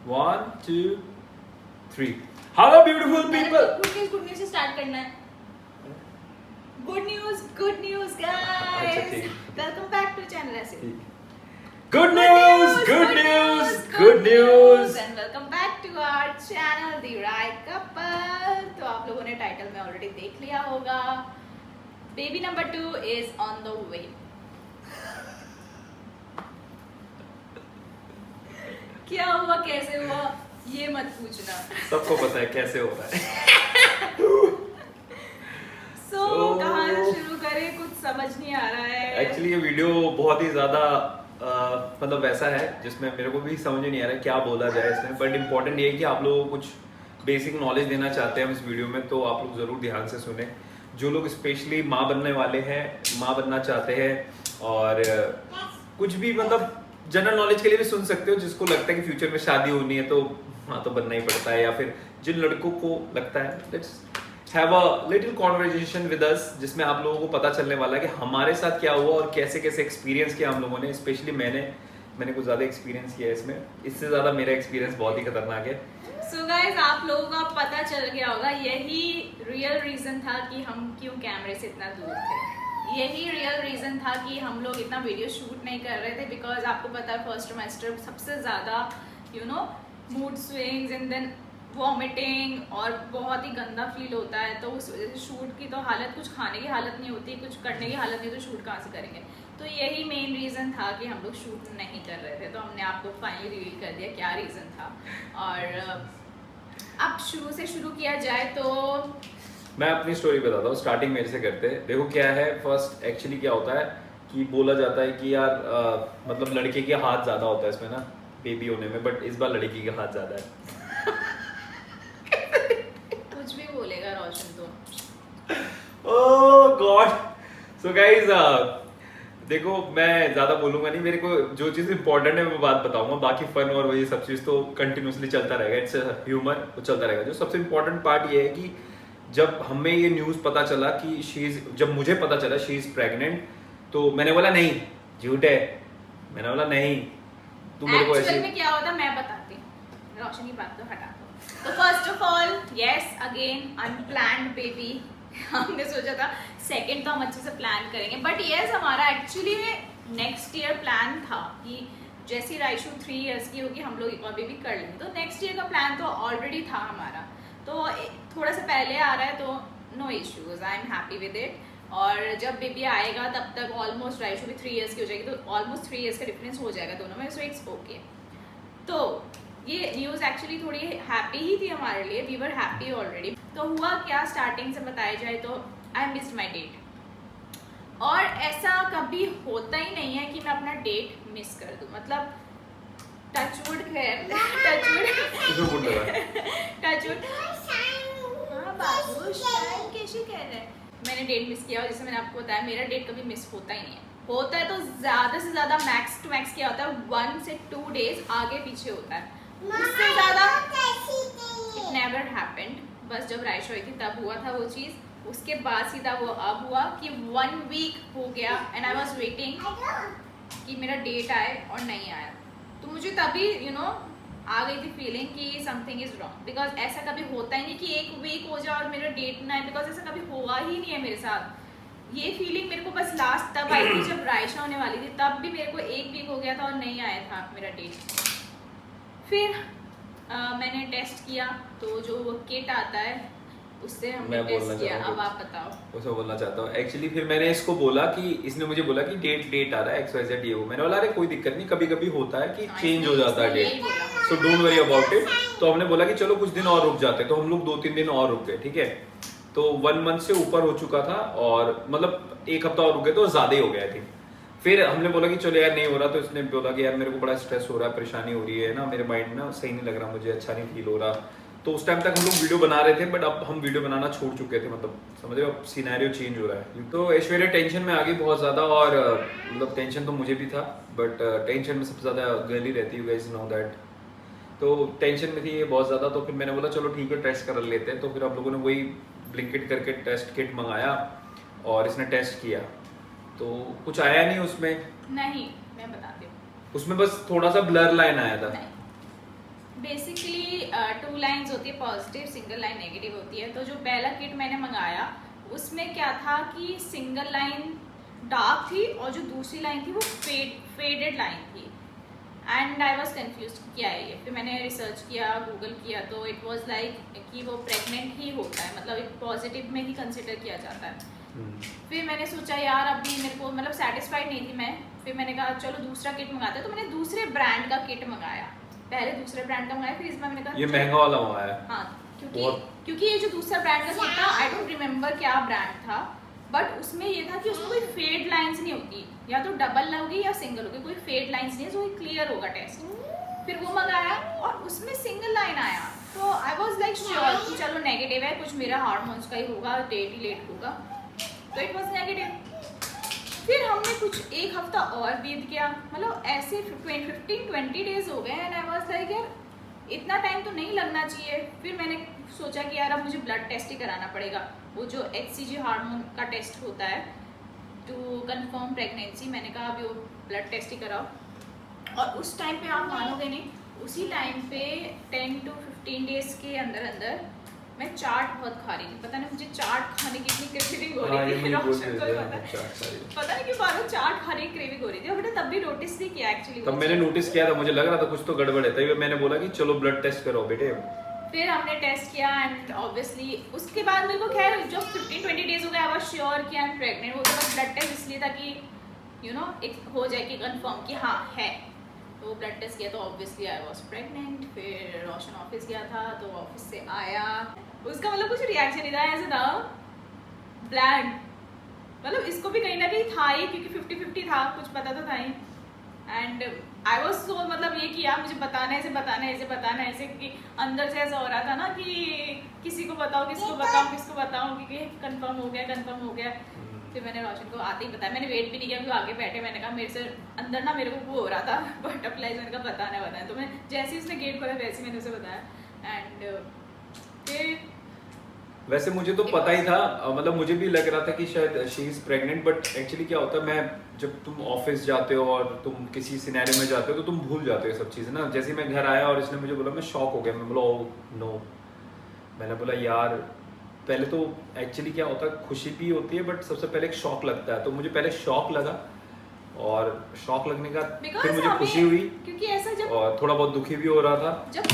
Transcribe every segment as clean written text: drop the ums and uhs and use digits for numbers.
1 2 3 Hello beautiful people. Good news से start करना है। गुड न्यूज़ अच्छा, गाइस, ठीक। वेलकम बैक टू चैनल ऐसे। Good news. And welcome back to our channel the right couple. तो आप लोगों ने टाइटल में ऑलरेडी देख लिया होगा, baby number 2 is on the way. क्या हुआ, कैसे हुआ, ये मत पूछना, सबको पता है कैसे हो रहा है। सो कहाँ से शुरू करें, कुछ समझ नहीं आ रहा है। एक्चुअली ये वीडियो बहुत ही ज्यादा मतलब वैसा है जिसमें मेरे को भी समझ नहीं आ रहा है क्या बोला जाए इसमें, बट इम्पोर्टेंट ये है कि आप लोगों को कुछ बेसिक नॉलेज देना चाहते हैं हम इस वीडियो में, तो आप लोग जरूर ध्यान से सुने। जो लोग स्पेशली माँ बनने वाले हैं, माँ बनना चाहते हैं, और कुछ भी मतलब जनरल नॉलेज के लिए भी सुन सकते हो। जिसको लगता है कि फ्यूचर में शादी होनी है तो हाँ तो बनना ही पड़ता है, या फिर जिन लड़कों को लगता है let's have a little conversation with us, जिसमें आप लोगों को पता चलने वाला है कि हमारे साथ क्या हुआ और कैसे कैसे एक्सपीरियंस किया हम लोगों ने। स्पेशली मैंने कुछ ज़्यादा एक्सपीरियंस किया है इसमें, इससे ज़्यादा मेरा एक्सपीरियंस बहुत ही खतरनाक है। सो गाइस, आप लोगों को अब पता चल गया होगा, यही रियल रीजन था कि हम क्यों कैमरे से इतना दूर थे। यही रियल रीजन था कि हम लोग इतना वीडियो शूट नहीं कर रहे थे, बिकॉज आपको पता है फर्स्ट सेमेस्टर सबसे ज़्यादा mood swings and then vomiting और बहुत ही गंदा फील होता है। तो उस वजह से शूट की तो हालत, कुछ खाने की हालत नहीं होती, कुछ करने की हालत नहीं, तो शूट कहाँ से करेंगे। तो यही मेन रीज़न था कि हम लोग शूट नहीं कर रहे थे। तो हमने आपको फाइनली रिवील कर दिया क्या रीज़न था। और अब शुरू से शुरू किया जाए तो मैं अपनी स्टोरी बताता हूँ, स्टार्टिंग मेरे से करते हैं। देखो क्या है, फर्स्ट एक्चुअली क्या होता है कि बोला जाता है कि यार मतलब लड़के के हाथ ज़्यादा होता है इसमें ना बेबी होने में, बट इस बार लड़की के हाथ ज़्यादा है। कुछ भी बोलेगा रोशन तो। ओह गॉड। सो गाइज देखो मैं ज्यादा बोलूंगा नहीं, मेरे को जो चीज इंपॉर्टेंट है मैं बात बताऊंगा, बाकी फन और ये सब चीज तो कंटिन्यूसली चलता रहेगा, इट्स ह्यूमर तो चलता रहेगा। जो सबसे इंपॉर्टेंट पार्ट ये है कि जब हमें ये न्यूज पता चला कि जब मुझे पता चला शी इज प्रेग्नेंट, तो मैंने बोला नहीं झूठ है, मैंने बोला नहीं तू मेरे को एक्चुअल ऐसे। में क्या होता मैं बताती हूँ, रोशन की बात तो हटा दो। तो first of all yes again unplanned baby. हमने सोचा था सेकंड तो हम अच्छे से प्लान करेंगे, बट यस हमारा एक्चुअली नेक्स्ट ईयर प्लान था कि जैसी राइशु 3 इयर्स की होगी हम लोग एक और बेबी कर लेंगे। तो नेक्स्ट ईयर का प्लान तो ऑलरेडी था हमारा, तो थोड़ा सा पहले आ रहा है तो no issues, I am happy with it. और जब बेबी आएगा तब तक ऑलमोस्ट राइशु भी 3 इयर्स की हो जाएगी, तो ऑलमोस्ट 3 इयर्स का डिफरेंस हो जाएगा दोनों में, सो इट्स ओके। तो ये न्यूज़ एक्चुअली थोड़ी हैप्पी ही थी हमारे लिए, वी वर हैप्पी ऑलरेडी। तो हुआ क्या, स्टार्टिंग से बताया जाए तो आई मिस्ड माई डेट। और ऐसा कभी होता ही नहीं है कि मैं अपना डेट मिस कर दूं, मतलब टचवुड खैर टचवुड टचवुड। हाँ बाबू शायद कैसे कह रहे हैं, मैंने डेट मिस किया, और जैसे मैंने आपको बताया मेरा डेट कभी मिस होता ही नहीं है। होता है तो ज़्यादा से ज़्यादा मैक्स टू मैक्स क्या होता है 1 से 2 डेज आगे पीछे होता है, उससे ज़्यादा इट नेवर हैपेंड। बस जब राइशु हुई थी तब हुआ था वो चीज़, उसके बाद सीधा वो अब हुआ कि 1 वीक हो गया एंड आई वॉज वेटिंग कि मेरा डेट आए और नहीं आया। तो मुझे तभी आ गई थी फीलिंग कि समथिंग इज रॉन्ग, बिकॉज ऐसा कभी होता ही नहीं कि 1 वीक हो जाए और मेरा डेट ना आए, बिकॉज ऐसा कभी हुआ ही नहीं है मेरे साथ। ये फीलिंग मेरे को बस लास्ट तब आई थी जब राइशा होने वाली थी, तब भी मेरे को 1 वीक हो गया था और नहीं आया था मेरा डेट। फिर मैंने टेस्ट किया, तो जो वो किट आता है उससे हमने टेस्ट किया। अब आप बताओ। उसे बोलना चाहता हूँ एक्चुअली, फिर मैंने इसको बोला कि इसने मुझे बोला कि डेट आ रहा है XYZ ये वो, मैंने बोला अरे कोई दिक्कत नहीं, कभी कभी होता है कि चेंज हो जाता है date, so don't worry about it. तो हमने बोला कि चलो कुछ दिन और रुक जाते, तो हम लोग 2-3 दिन और रुक गए, ठीक है। तो 1 मंथ से ऊपर हो चुका था, और मतलब 1 हफ्ता और रुक गए तो ज्यादा ही हो गया थी। फिर हमने बोला कि चलो यार नहीं हो रहा, तो इसने बोला कि यार मेरे को बड़ा स्ट्रेस हो रहा है, परेशानी हो रही है ना, मेरे माइंड ना सही नहीं लग रहा, मुझे अच्छा नहीं फील हो रहा। तो उस टाइम तक हम लोग वीडियो बना रहे थे, बट अब हम वीडियो बनाना छोड़ चुके थे, मतलब समझ रहे हो, अब सिनेरियो चेंज हो रहा है। तो ऐश्वर्या टेंशन में आ गई बहुत ज़्यादा, और मतलब टेंशन तो मुझे भी था, बट टेंशन में सबसे ज़्यादा गर्ल ही रहती है, यू गाइस नो दैट। तो टेंशन में थी ये बहुत ज़्यादा, तो फिर मैंने बोला चलो ठीक है टेस्ट कर लेते हैं। तो फिर हम लोगों ने वही ब्लिंकिट करके टेस्ट किट मंगाया, और इसने टेस्ट किया, तो कुछ आया नहीं उसमें। नहीं मैं बताती हूँ, उसमें बस थोड़ा सा ब्लर लाइन आया था। नहीं बेसिकली 2 लाइंस होती है पॉजिटिव, सिंगल लाइन नेगेटिव होती है। तो जो पहला किट मैंने मंगाया उसमें क्या था कि सिंगल लाइन डार्क थी और जो दूसरी लाइन थी वो फेडेड लाइन थी एंड आई वॉज कन्फ्यूज क्या है ये। फिर मैंने रिसर्च किया, गूगल किया, तो इट वॉज लाइक कि वो प्रेग्नेंट ही होता है, मतलब एक पॉजिटिव में ही कंसिडर किया जाता है। फिर मैंने सोचा यार अभी मेरे को मतलब सेटिस्फाइड नहीं थी मैं, फिर मैंने कहा चलो दूसरा किट मंगाते हैं। तो मैंने दूसरे ब्रांड का किट मंगाया, पहले दूसरे ब्रांड का मंगाया, फिर इसमें मैंने कहा ये महंगा वाला मंगाया। हाँ, क्योंकि ये जो दूसरा ब्रांड का किट था आई डोंट रिमेम्बर क्या ब्रांड था, बट उसमें ये था कि उसमें कोई फेड लाइंस नहीं होती, या तो डबल होगी या सिंगल होगी, कोई फेड लाइंस नहीं है, तो क्लियर होगा टेस्ट। फिर वो मंगाया और उसमें सिंगल लाइन आया, तो आई वाज लाइक श्योर कि चलो नेगेटिव है, कुछ मेरा हार्मोन्स का ही होगा, डेट ही लेट होगा, तो इट वाज नेगेटिव। फिर हमने कुछ एक हफ्ता और बीत गया, मतलब ऐसे 15-20 डेज हो गए एंड आई वाज लाइक यार इतना टाइम तो नहीं लगना चाहिए। फिर मैंने सोचा कि यार अब मुझे ब्लड टेस्ट ही कराना पड़ेगा, वो जो HCG हार्मोन का टेस्ट होता है टू कंफर्म प्रेगनेंसी। मैंने कहा अभी वो ब्लड टेस्ट ही कराओ, और उस टाइम पे आप मानोगे नहीं, उसी टाइम पे 10 to 15 डेज के अंदर अंदर मैं चाट बहुत खा रही थी। पता नहीं मुझे चाट खाने की इतनी क्रेविंग हो रही थी, रोशन को भी पता नहीं कि बार चाट खाने की क्रेविंग हो रही थी, और बेटा तब भी नोटिस नहीं किया एक्चुअली। तब मैंने नोटिस किया था, मुझे लग रहा था कुछ तो गड़बड़ है, तभी मैंने बोला कि चलो ब्लड टेस्ट करो बेटे। फिर हमने टेस्ट किया एंड ऑब्वियसली उसके बाद मेरे को खैर जो 15-20 डेज हो गए आई वाज श्योर कि आई एम प्रेग्नेंट। वो तो बस ब्लड टेस्ट इसलिए था कि यू नो एक हो जाए कि कंफर्म कि हाँ है, तो ब्लड टेस्ट किया तो ऑब्वियसली आई वाज प्रेग्नेंट। फिर रोशन ऑफिस गया था, तो ऑफिस से आया, उसका मतलब कुछ रिएक्शन नहीं था, ऐसे था ब्लैंक, मतलब इसको भी कहीं ना कहीं था ही, क्योंकि 50-50 था, कुछ पता तो था ही। एंड आई वॉज सो मतलब ये किया मुझे बताना ऐसे कि अंदर से ऐसा हो रहा था ना कि किसी को बताओ कि कंफर्म हो गया। फिर मैंने रोशन को आते ही बताया, मैंने वेट भी नहीं किया, वो आगे बैठे, मैंने कहा मेरे से अंदर ना मेरे को वो हो रहा था बटरफ्लाइज, मैंने कहा बताना। तो मैं जैसे ही उसने गेट खोला वैसे मैंने उसे बताया। एंड फिर वैसे मुझे तो पता ही था, मतलब मुझे भी लग रहा था कि शायद she is pregnant, but actually क्या होता है, मैं जब तुम ऑफिस जाते हो और तुम किसी सिनेरियो में जाते हो तो तुम भूल जाते हो सब चीज़ें ना। जैसे मैं घर आया और इसने मुझे बोला, मैं शॉक हो गया, मैं बोला ओ नो। मैंने बोला यार पहले तो एक्चुअली क्या होता है, खुशी भी होती है बट सबसे पहले एक शॉक लगता है, तो मुझे पहले शॉक लगा, और शॉक लगने का फिर मुझे खुशी हुई, क्योंकि ऐसा जब और थोड़ा बहुत दुखी भी हो रहा था। जब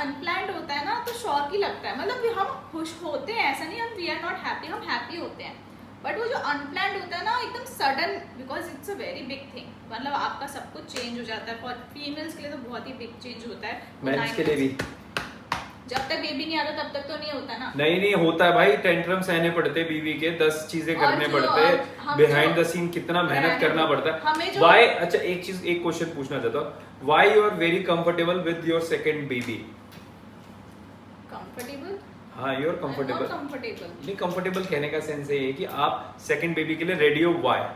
अनप्लान्ड होता है ना तो शॉक ही लगता है, मतलब हम खुश होते हैं, ऐसा नहीं हम वी आर नॉट हैप्पी, हम हैप्पी होते हैं, बट वो जो अनप्लान्ड होता है ना एकदम sudden, because it's a very big thing, मतलब आपका सब कुछ चेंज हो जाता है। फॉर फीमेल्स के लिए तो बहुत ही बिग चेंज होता है, मेंस के लिए भी जब तक बेबी नहीं आता तब तक तो नहीं होता ना। नहीं होता है भाई, टेंट्रम सहने पड़ते बीवी के, 10 चीजें करने पड़ते हैं, बिहाइंड द सीन कितना मेहनत करना पड़ता है। व्हाई, अच्छा एक क्वेश्चन पूछना चाहता हूँ, why you are very comfortable with your second baby? Comfortable? हाँ, यू आर कंफर्टेबल। नहीं, कंफर्टेबल कहने का सेंस ये है कि आप सेकंड बेबी के लिए रेडी हो। व्हाई?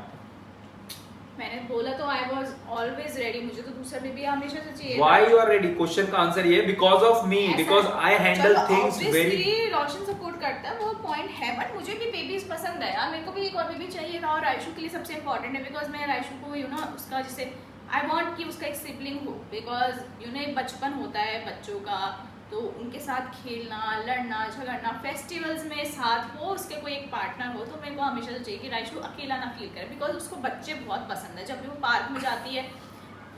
मैंने बोला तो आई वाज ऑलवेज रेडी, मुझे तो दूसरा बेबी हमेशा से चाहिए। Why you are ready? Question का आंसर ये है because of me, because I handle things very. Roshan support करता है, वो पॉइंट है, बट मुझे भी बेबीज पसंद है यार, मेरे को भी एक और बेबी चाहिए था, और राइशु के लिए सबसे इंपॉर्टेंट है, बिकॉज मैं राइशु को यू नो उसका जैसे आई वांट कि उसका एक सिबलिंग हो, बिकॉज यू नो एक बचपन होता है बच्चों का, तो उनके साथ खेलना, लड़ना, झगड़ना, फेस्टिवल्स में साथ हो, उसके कोई एक पार्टनर हो, तो मेरे को हमेशा से चाहिए कि राइशु अकेला ना फील करे, बिकॉज उसको बच्चे बहुत पसंद है। जब भी वो पार्क में जाती है,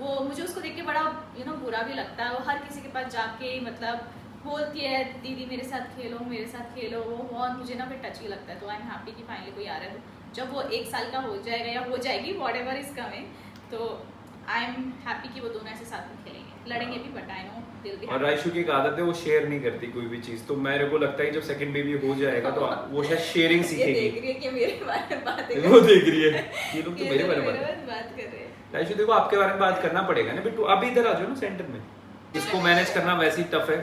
वो मुझे उसको देख के बड़ा यू नो बुरा भी लगता है, वो हर किसी के पास जाके मतलब बोलती है दीदी मेरे साथ खेलो, वो बहुत मुझे ना फिर टची लगता है। तो आई एम हैप्पी कि फाइनली कोई आ रहा है, जब वो 1 साल का हो जाएगा या हो जाएगी, वॉट एवर इज कमिंग, तो आई एम हैप्पी कि वो दोनों ऐसे साथ में खेलेंगे, लड़ेंगे भी, बट आई नो दिल भी। और राइशु की एक आदत है, वो शेयर नहीं करती कोई भी चीज, तो मेरे को लगता है कि जब सेकंड बेबी हो जाएगा तो वो शायद शेयरिंग सीखेगी। ये देख रही है कि मेरे बारे में बात है, वो देख रही है ये लोग तो मेरे बारे में बात कर रहे हैं। राइशु देखो, आपके बारे में बात करना पड़ेगा ना बिट्टू, अभी इधर आ जाओ ना सेंटर में। इसको मैनेज करना वैसे ही टफ है,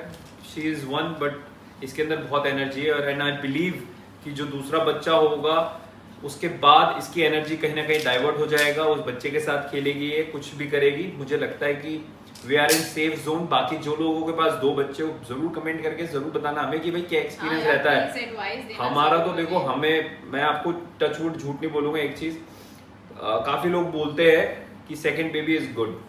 शी इज वन, बट इसके अंदर बहुत एनर्जी है, और एंड आई बिलीव कि जो दूसरा बच्चा होगा उसके बाद इसकी एनर्जी कहीं ना कहीं डाइवर्ट हो जाएगा, उस बच्चे के साथ खेलेगी, ये कुछ भी करेगी। मुझे लगता है कि we are in safe zone. बाकी जो लोगों के पास 2 बच्चे हो, जरूर कमेंट करके जरूर बताना हमें कि भाई क्या एक्सपीरियंस रहता है। हमारा तो देखो, मैं आपको टचवुड झूठ नहीं बोलूंगा, एक चीज काफी लोग बोलते हैं कि सेकंड बेबी इज गुड,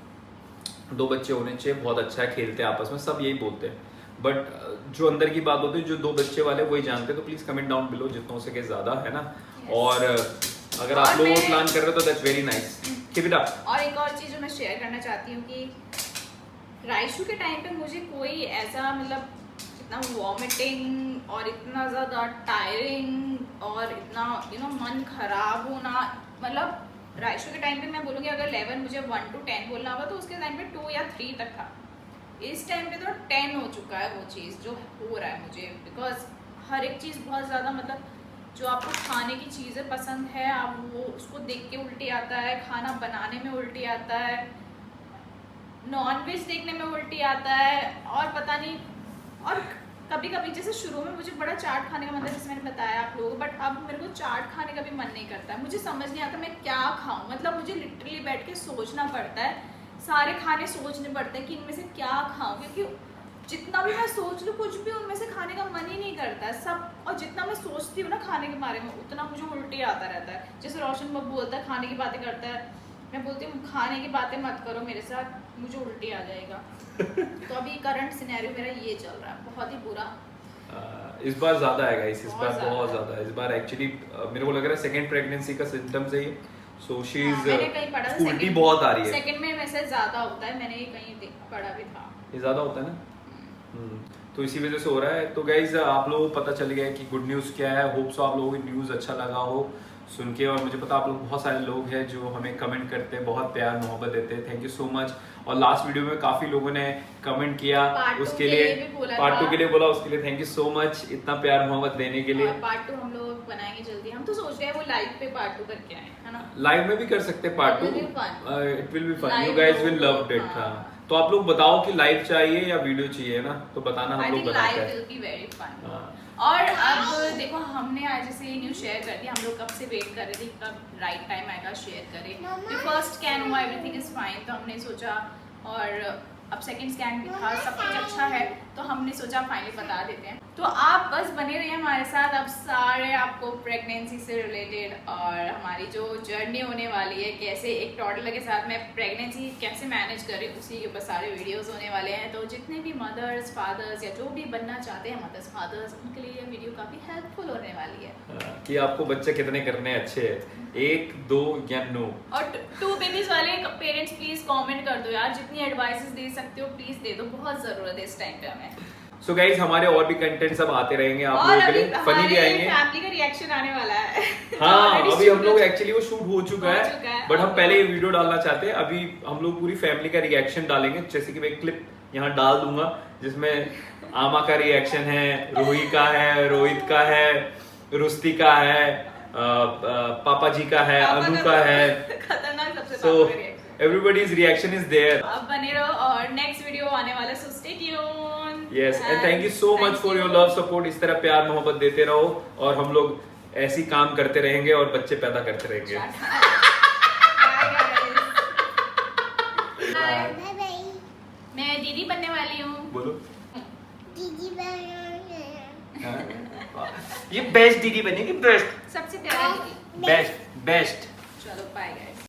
2 बच्चे होने चाहिए, बहुत अच्छा है, खेलते हैं आपस में, सब यही बोलते हैं। बट जो अंदर की बात होती है, जो 2 बच्चे वाले वही जानते हैं। तो प्लीज कमेंट डाउन बिलो जितना हो सके ज़्यादा, है ना। और अगर आप लोग प्लान कर रहे हो तो that's very nice, keep it up. और एक और चीज़ जो मैं शेयर करना चाहती हूँ कि राइशू के टाइम पे मुझे कोई ऐसा मतलब इतना वॉमिटिंग और इतना ज़्यादा टायरिंग और इतना मन खराब होना, मतलब राइशू के टाइम पे मैं बोलूँगी अगर लेवल मुझे 1 to 10 बोलना होगा तो उसके टाइम पे 2 या 3 तक था। इस टाइम पे तो 10 हो चुका है वो चीज़ जो हो रहा है मुझे, बिकॉज हर एक चीज़ बहुत ज़्यादा, मतलब जो आपको खाने की चीज़ें पसंद है आप वो उसको देख के उल्टी आता है, खाना बनाने में उल्टी आता है, नॉनवेज देखने में उल्टी आता है, और पता नहीं। और कभी कभी जैसे शुरू में मुझे बड़ा चाट खाने का मन था, जैसे मैंने बताया आप लोगों को, बट अब मेरे को चाट खाने का भी मन नहीं करता है। मुझे समझ नहीं आता मैं क्या खाऊं, मतलब मुझे लिटरली बैठ के सोचना पड़ता है, सारे खाने सोचने पड़ते हैं कि इनमें से क्या खाऊं, क्योंकि जितना भी मैं सोच लूँ कुछ भी उनमें से खाने का मन ही नहीं करता है सब। और जितना मैं सोचती हूँ ना खाने के बारे में उतना मुझे उल्टी आता रहता है। जैसे रोशन बाबू बोलता है खाने की बातें करता है, मैं बोलती हूँ खाने की बातें मत करो मेरे साथ, मुझे उल्टी आ जाएगा। तो अभी करंट सिनेरियो मेरा ये चल रहा है, बहुत ही बुरा। इस बार ज्यादा है गाइस, इस बार बहुत बहुत ज्यादा है। इस बार एक्चुअली मेरे को लग रहा है सेकंड प्रेगनेंसी का सिम्टम्स है ये। सो शी इज मैंने कहीं पढ़ा था उल्टी बहुत आ रही है। सेकंड में वैसे ज्यादा होता है, मैंने ये कहीं पढ़ा भी था, ये ज्यादा होता है ना। तो इसी वजह से हो रहा है। तो गाइज आप लोगों को पता चल गया है कि गुड न्यूज़ क्या है। होप सो आप लोगों को न्यूज़ अच्छा लगा हो सुन के। और मुझे पता आप लोग बहुत सारे लोग हैं जो हमें कमेंट करते हैं, बहुत प्यार मोहब्बत देते हैं, थैंक यू सो मच। और लास्ट वीडियो में काफ़ी लोगों ने कमेंट किया, उसके लिए पार्ट 2 के लिए बोला, उसके लिए थैंक यू सो मच इतना प्यार मोहब्बत देने के लिए। पार्ट 2 हम लोग बनाएंगे जल्दी। हम तो सोच रहे हैं वो लाइव पे पार्ट 2 करके आए, है ना। लाइव में भी कर सकते हैं part 2, it will be fun, you guys will love it. हाँ, तो आप लोग बताओ कि लाइव चाहिए या वीडियो चाहिए ना, तो बताना, हम लोग बनाते हैं। Live will be very fun. और अब देखो हमने आज जैसे ये न्यूज़ शेयर कर दी, हम लोग कब से वेट कर रहे थे कब राइट टाइम आएगा शेयर करें। फर्स्ट स्कैन हुआ, एवरीथिंग इज फाइन, तो हमने सोचा, और अब सेकंड स्कैन भी था, सब कुछ अच्छा है, तो हमने सोचा फाइनली बता देते हैं। तो आप बस बने रहिए हमारे साथ, अब सारे आपको प्रेगनेंसी से रिलेटेड और हमारी जो जर्नी होने वाली है, कैसे एक टॉडलर के साथ मैं प्रेगनेंसी कैसे मैनेज करें, उसी के ऊपर सारे वीडियोस होने वाले हैं। तो जितने भी मदर्स फादर्स या जो भी बनना चाहते हैं मदर्स फादर्स, उनके लिए ये वीडियो काफ़ी हेल्पफुल होने वाली है कि आपको बच्चे कितने करने अच्छे हैं, 1 2 या 9। और 2 बेबीज वाले पेरेंट्स प्लीज कमेंट कर दो यार, जितनी एडवाइसेस दे सकते हो प्लीज दे दो, बहुत जरूरत है इस टाइम पे हमें। सो गाइस हमारे और भी कंटेंट सब आते रहेंगे आप लोगों के लिए, फनी भी आएंगे, फैमिली का रिएक्शन आने वाला है। हाँ अभी हम लोग एक्चुअली वो शूट हो चुका है, बट हम पहले ये वीडियो डालना चाहते हैं। अभी हम लोग पूरी फैमिली का रिएक्शन डालेंगे, जैसे कि मैं एक क्लिप यहाँ डाल दूंगा जिसमें आमा का रिएक्शन है, रूही का है, रोहित का है, रुस्ती का है, पापा जी का है, अनु का है, खतरनाक सबसे सो everybody's reaction is there। अब बने रहो और नेक्स्ट वीडियो आने वाला, so stay tuned. Yes, and thank you so much for your love support। इस तरह प्यार मोहब्बत देते रहो और हम लोग ऐसी काम करते रहेंगे और बच्चे पैदा करते रहेंगे। मैं दीदी बनने वाली हूँ। बोलो दीदी बनने। ये बेस्ट दीदी बनेगी, बेस्ट सबसे प्यारी दीदी। Best best. चलो बाय गाइस।